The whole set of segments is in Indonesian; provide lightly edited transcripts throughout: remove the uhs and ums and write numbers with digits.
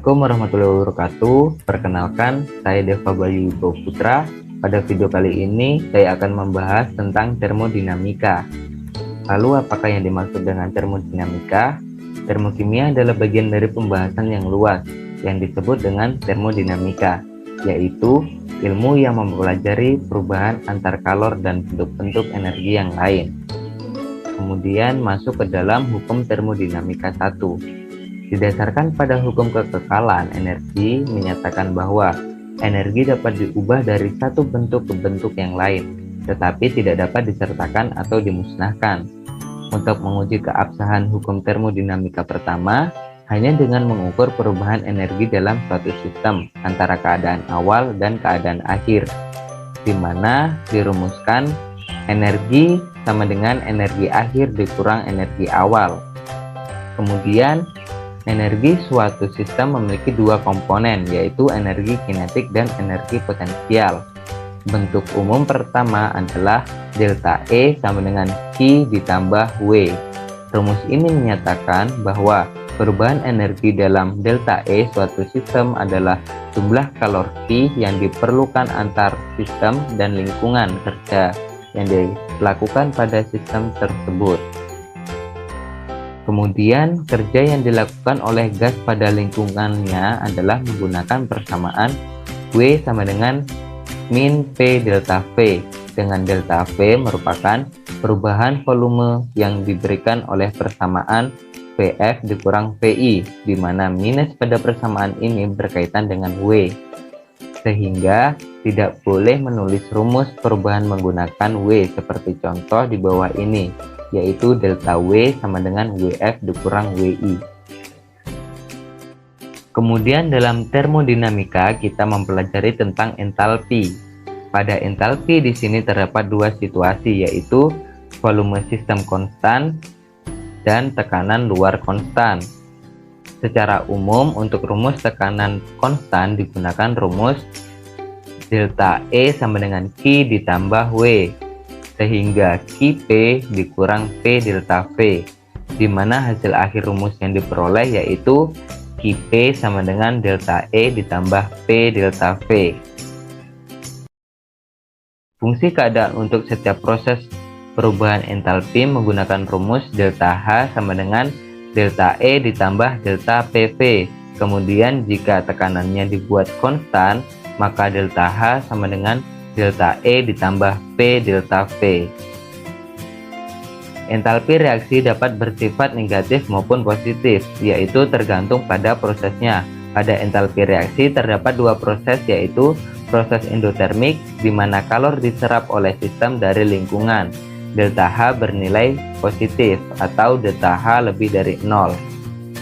Assalamualaikum warahmatullahi wabarakatuh. Perkenalkan, saya Deva Bayu Putra. Pada video kali ini, saya akan membahas tentang termodinamika. Lalu, apakah yang dimaksud dengan termodinamika? Termokimia adalah bagian dari pembahasan yang luas yang disebut dengan termodinamika, yaitu ilmu yang mempelajari perubahan antar kalor dan bentuk-bentuk energi yang lain. Kemudian masuk ke dalam hukum termodinamika 1. Didasarkan pada hukum kekekalan energi menyatakan bahwa energi dapat diubah dari satu bentuk ke bentuk yang lain, tetapi tidak dapat disertakan atau dimusnahkan. Untuk menguji keabsahan hukum termodinamika pertama, hanya dengan mengukur perubahan energi dalam suatu sistem antara keadaan awal dan keadaan akhir, di mana dirumuskan energi sama dengan energi akhir dikurang energi awal. Kemudian, energi suatu sistem memiliki dua komponen, yaitu energi kinetik dan energi potensial. Bentuk umum pertama adalah delta E sama dengan Q ditambah W. Rumus ini menyatakan bahwa perubahan energi dalam delta E suatu sistem adalah jumlah kalor Q yang diperlukan antar sistem dan lingkungan kerja yang dilakukan pada sistem tersebut. Kemudian, kerja yang dilakukan oleh gas pada lingkungannya adalah menggunakan persamaan W sama dengan min P delta V, dengan delta V merupakan perubahan volume yang diberikan oleh persamaan Vf dikurang Vi, di mana minus pada persamaan ini berkaitan dengan W. Sehingga tidak boleh menulis rumus perubahan menggunakan W seperti contoh di bawah ini, yaitu delta W sama dengan Wf dikurang Wi. Kemudian dalam termodinamika kita mempelajari tentang entalpi. Pada entalpi di sini terdapat dua situasi, yaitu volume sistem konstan dan tekanan luar konstan. Secara umum untuk rumus tekanan konstan digunakan rumus delta E sama dengan Q ditambah W, sehingga Qp dikurang P delta V, di mana hasil akhir rumus yang diperoleh yaitu Qp sama dengan delta E ditambah P delta V. Fungsi keadaan untuk setiap proses perubahan entalpi menggunakan rumus delta H sama dengan delta E ditambah delta PV. Kemudian jika tekanannya dibuat konstan, maka delta H sama dengan delta E ditambah P delta V. Entalpi reaksi dapat bersifat negatif maupun positif, yaitu tergantung pada prosesnya. Pada entalpi reaksi terdapat dua proses, yaitu proses endotermik, di mana kalor diserap oleh sistem dari lingkungan. Delta H bernilai positif atau delta H lebih dari 0.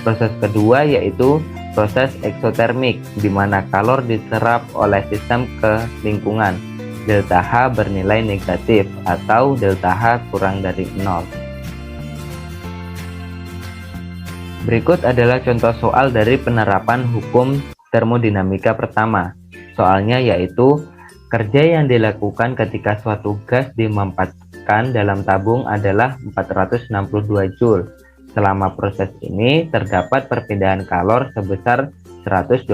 Proses kedua yaitu proses eksotermik, di mana kalor diserap oleh sistem ke lingkungan. Delta H bernilai negatif atau delta H kurang dari 0. Berikut adalah contoh soal dari penerapan hukum termodinamika pertama. Soalnya yaitu kerja yang dilakukan ketika suatu gas dimampatkan dalam tabung adalah 462 Joule. Selama proses ini terdapat perbedaan kalor sebesar 128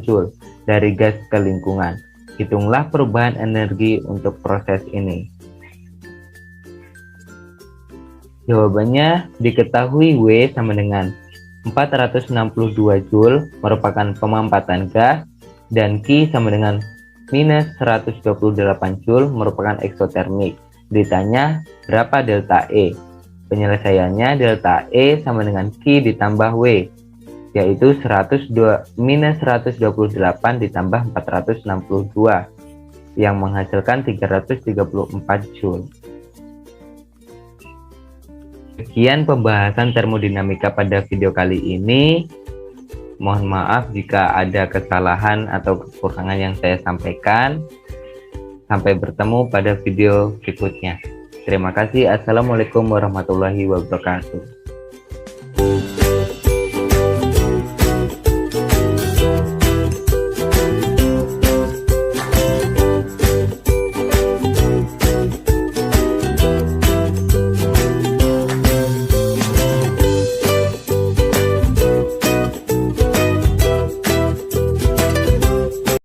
Joule dari gas ke lingkungan. Hitunglah perubahan energi untuk proses ini. Jawabannya diketahui W sama dengan 462 Joule merupakan pemampatan gas, dan Q sama dengan minus 128 Joule merupakan eksotermik. Ditanya berapa delta E? Penyelesaiannya delta E sama dengan Q ditambah W, yaitu minus 128 ditambah 462, yang menghasilkan 334 Joule. Sekian pembahasan termodinamika pada video kali ini. Mohon maaf jika ada kesalahan atau kekurangan yang saya sampaikan. Sampai bertemu pada video berikutnya. Terima kasih. Assalamualaikum warahmatullahi wabarakatuh.